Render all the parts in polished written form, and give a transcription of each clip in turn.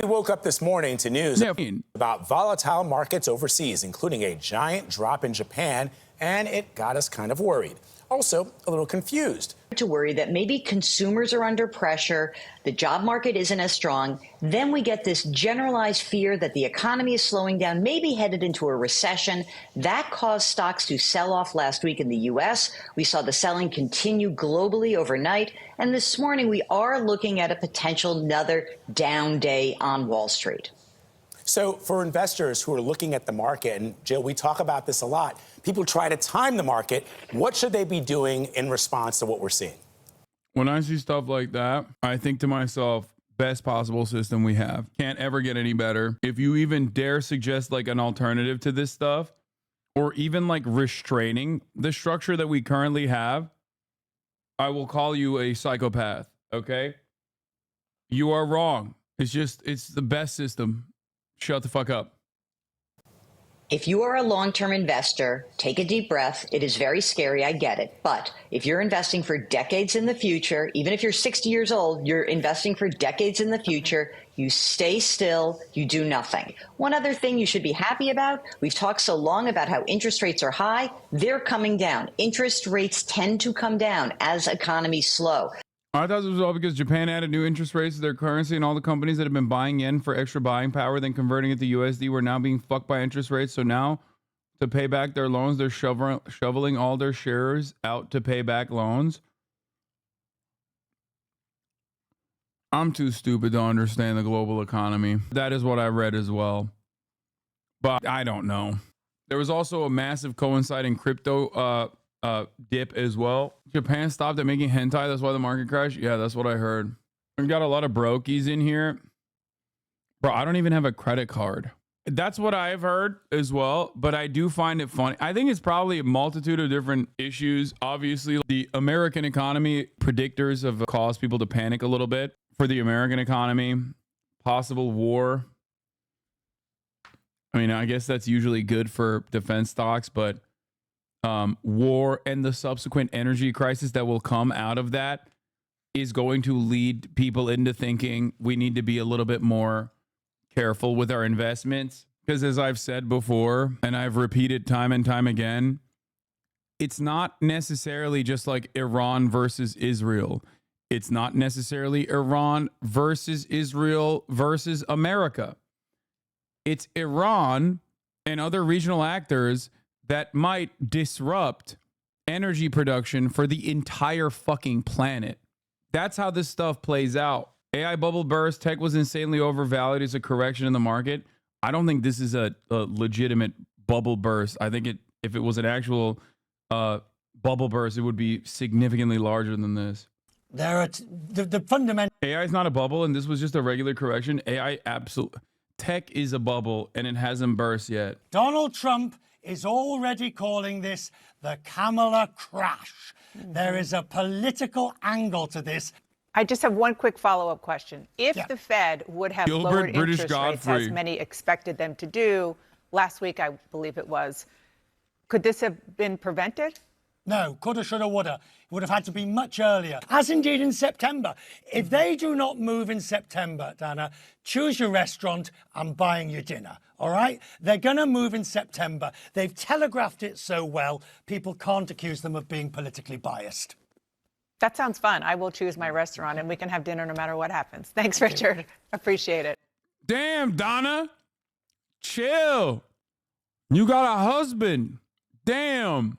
We woke up this morning to news about volatile markets overseas, including a giant drop in Japan, and it got us kind of worried. Also, a little confused. To worry that maybe consumers are under pressure, the job market isn't as strong. Then we get this generalized fear that the economy is slowing down, maybe headed into a recession. That caused stocks to sell off last week in the U.S. We saw the selling continue globally overnight. And this morning, we are looking at a potential another down day on Wall Street. So for investors who are looking at the market, and Jill, we talk about this a lot, people try to time the market. What should they be doing in response to what we're seeing? When I see stuff like that, I think to myself, best possible system we have. Can't ever get any better. If you even dare suggest like an alternative to this stuff, or even like restraining the structure that we currently have, I will call you a psychopath, okay? You are wrong. It's the best system. Shut the fuck up. If you are a long-term investor, take a deep breath. It is very scary, I get it. But if you're investing for decades in the future, even if you're 60 years old, you're investing for decades in the future, you stay still, you do nothing. One other thing you should be happy about, we've talked so long about how interest rates are high, they're coming down. Interest rates tend to come down as economies slow. I thought this was all because Japan added new interest rates to their currency, and all the companies that have been buying yen for extra buying power, then converting it to USD, were now being fucked by interest rates. So now, to pay back their loans, they're shoveling all their shares out to pay back loans. I'm too stupid to understand the global economy. That is what I read as well. But I don't know. There was also a massive coinciding crypto dip as well. Japan stopped at making hentai. That's why the market crashed. Yeah, that's what I heard. We got a lot of brokies in here. Bro, I don't even have a credit card. That's what I've heard as well, but I do find it funny. I think it's probably a multitude of different issues. Obviously, the American economy predictors have caused people to panic a little bit for the American economy. Possible war. I mean, I guess that's usually good for defense stocks, but war and the subsequent energy crisis that will come out of that is going to lead people into thinking we need to be a little bit more careful with our investments. Because as I've said before, and I've repeated time and time again, it's not necessarily just like Iran versus Israel. It's not necessarily Iran versus Israel versus America. It's Iran and other regional actors that might disrupt energy production for the entire fucking planet. That's how this stuff plays out. AI bubble burst. Tech was insanely overvalued as a correction in the market. I don't think this is a legitimate bubble burst. I think if it was an actual bubble burst, it would be significantly larger than this. There are the fundamental. AI is not a bubble, and this was just a regular correction. AI absolutely. Tech is a bubble, and it hasn't burst yet. Donald Trump is already calling this the Kamala crash. There is a political angle to this. I just have one quick follow-up question. If the Fed would have lowered interest rates as many expected them to do last week, I believe it was, could this have been prevented? No, coulda, shoulda, woulda. It would have had to be much earlier, as indeed in September. If they do not move in September, Dana, choose your restaurant, I'm buying you dinner, all right? They're going to move in September. They've telegraphed it so well, people can't accuse them of being politically biased. That sounds fun. I will choose my restaurant, and we can have dinner no matter what happens. Thanks, Richard. Appreciate it. Damn, Donna. Chill. You got a husband. Damn.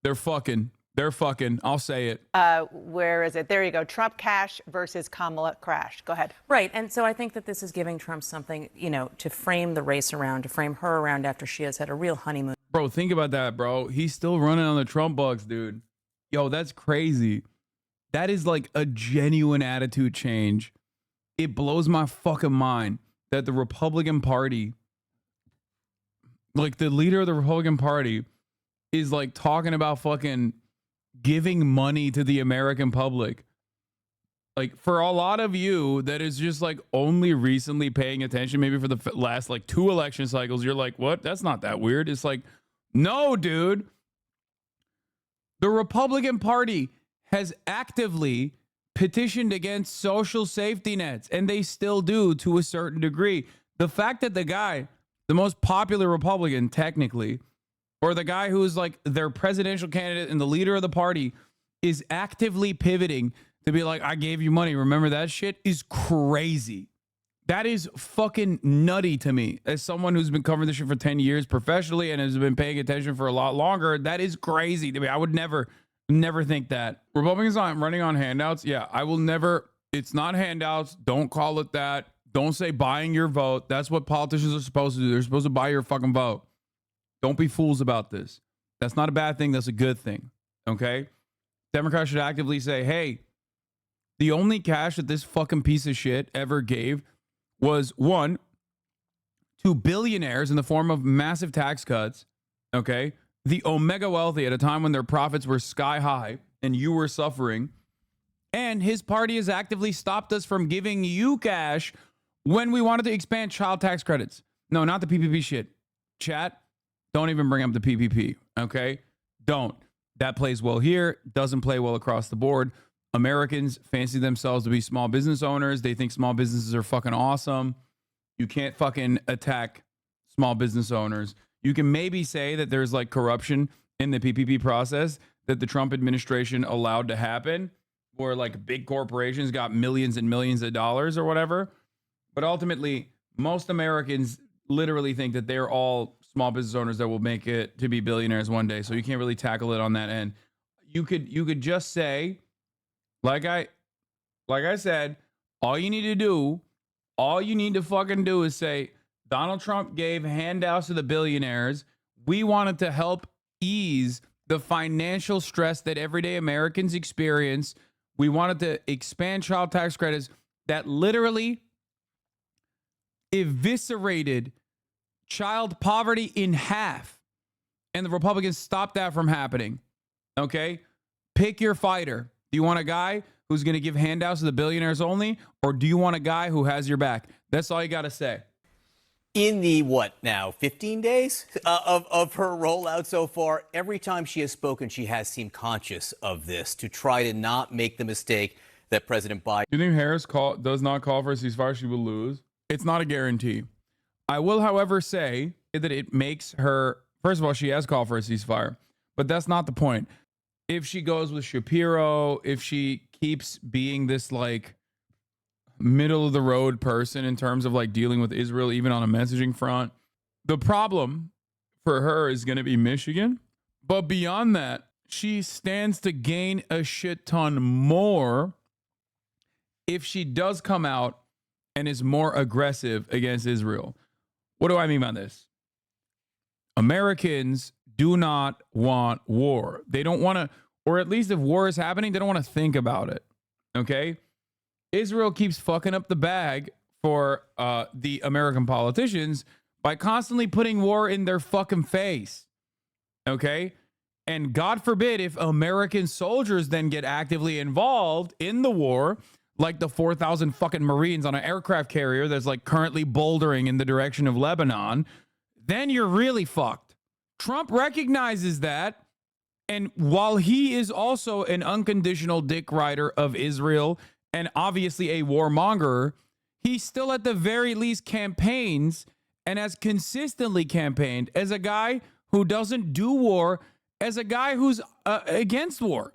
They're fucking. I'll say it. Where is it? There you go. Trump cash versus Kamala crash. Go ahead. Right. And so I think that this is giving Trump something, to frame the race around, to frame her around after she has had a real honeymoon. Bro, think about that, bro. He's still running on the Trump bucks, dude. Yo, that's crazy. That is like a genuine attitude change. It blows my fucking mind that the Republican Party, like the leader of the Republican Party, is like talking about fucking giving money to the American public. Like for a lot of you that is just like only recently paying attention, maybe for the last like 2 election cycles, you're like, what? That's not that weird. It's like, no, dude. The Republican Party has actively petitioned against social safety nets, and they still do to a certain degree. The fact that the guy, the most popular Republican technically, or the guy who is like their presidential candidate and the leader of the party, is actively pivoting to be like, I gave you money, remember that shit, is crazy. That is fucking nutty to me. As someone who's been covering this shit for 10 years professionally and has been paying attention for a lot longer, that is crazy to me. I would never think that. Republicans aren't running on handouts. Yeah, I will never. It's not handouts. Don't call it that. Don't say buying your vote. That's what politicians are supposed to do. They're supposed to buy your fucking vote. Don't be fools about this. That's not a bad thing. That's a good thing. Okay? Democrats should actively say, hey, the only cash that this fucking piece of shit ever gave was, one, to billionaires in the form of massive tax cuts, okay? The omega wealthy at a time when their profits were sky high and you were suffering. And his party has actively stopped us from giving you cash when we wanted to expand child tax credits. No, not the PPP shit. Chat, don't even bring up the PPP, okay? Don't. That plays well here, doesn't play well across the board. Americans fancy themselves to be small business owners. They think small businesses are fucking awesome. You can't fucking attack small business owners. You can maybe say that there's like corruption in the PPP process that the Trump administration allowed to happen, where like big corporations got millions and millions of dollars or whatever. But ultimately, most Americans literally think that they're all small business owners that will make it to be billionaires one day. So you can't really tackle it on that end. You could just say, like I said, all you need to fucking do is say, Donald Trump gave handouts to the billionaires. We wanted to help ease the financial stress that everyday Americans experience. We wanted to expand child tax credits that literally eviscerated child poverty in half. And the Republicans stopped that from happening. Okay? Pick your fighter. Do you want a guy who's going to give handouts to the billionaires only? Or do you want a guy who has your back? That's all you got to say. In the, 15 days of her rollout so far, every time she has spoken, she has seemed conscious of this to try to not make the mistake that President Biden. You think Harris does not call for a ceasefire, she will lose? It's not a guarantee. I will, however, say that it makes her, first of all, she has called for a ceasefire, but that's not the point. If she goes with Shapiro, if she keeps being this like middle of the road person in terms of like dealing with Israel, even on a messaging front, the problem for her is going to be Michigan. But beyond that, she stands to gain a shit ton more if she does come out and is more aggressive against Israel. What do I mean by this? Americans do not want war. They don't want to, or at least if war is happening, they don't want to think about it. Okay? Israel keeps fucking up the bag for the American politicians by constantly putting war in their fucking face. Okay? And God forbid if American soldiers then get actively involved in the war, like the 4,000 fucking Marines on an aircraft carrier that's like currently bouldering in the direction of Lebanon, then you're really fucked. Trump recognizes that. And while he is also an unconditional dick rider of Israel and obviously a warmonger, he still at the very least campaigns and has consistently campaigned as a guy who doesn't do war, as a guy who's against war.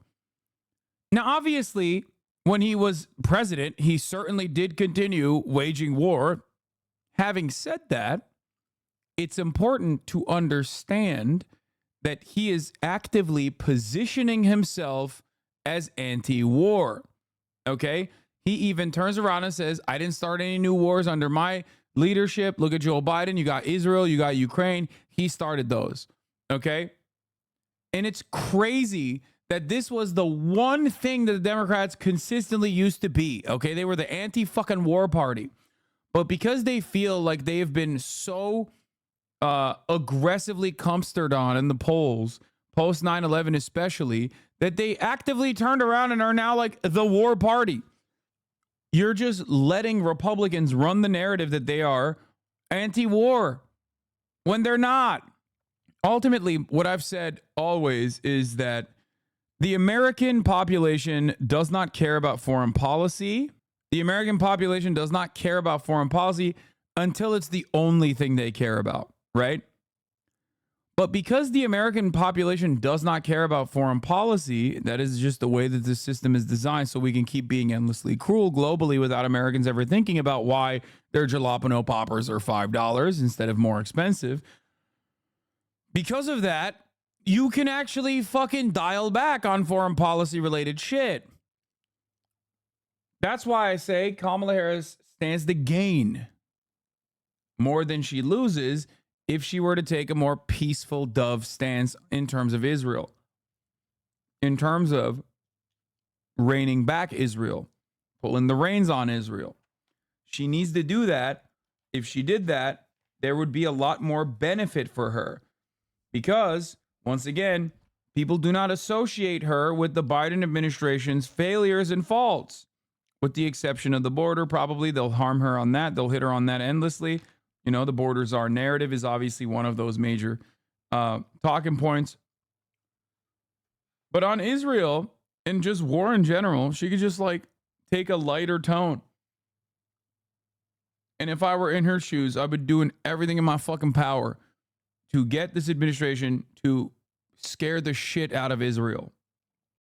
Now, obviously, when he was president, he certainly did continue waging war. Having said that, it's important to understand that he is actively positioning himself as anti-war. Okay? He even turns around and says, I didn't start any new wars under my leadership. Look at Joe Biden. You got Israel. You got Ukraine. He started those. Okay? And it's crazy that this was the one thing that the Democrats consistently used to be. Okay? They were the anti-fucking war party. But because they feel like they have been so aggressively comstered on in the polls, post 9/11 especially, that they actively turned around and are now like the war party. You're just letting Republicans run the narrative that they are anti-war when they're not. Ultimately, what I've said always is that The American population does not care about foreign policy. The American population does not care about foreign policy until it's the only thing they care about, right? But because the American population does not care about foreign policy, that is just the way that the system is designed, so we can keep being endlessly cruel globally without Americans ever thinking about why their jalapeno poppers are $5 instead of more expensive. Because of that, you can actually fucking dial back on foreign policy related shit. That's why I say Kamala Harris stands to gain more than she loses if she were to take a more peaceful dove stance in terms of Israel, in terms of reining back Israel, pulling the reins on Israel. She needs to do that. If she did that, there would be a lot more benefit for her, because once again, people do not associate her with the Biden administration's failures and faults, with the exception of the border. Probably they'll harm her on that. They'll hit her on that endlessly. You know, the borders are narrative is obviously one of those major talking points. But on Israel and just war in general, she could just like take a lighter tone. And if I were in her shoes, I would be doing everything in my fucking power to get this administration to scare the shit out of Israel.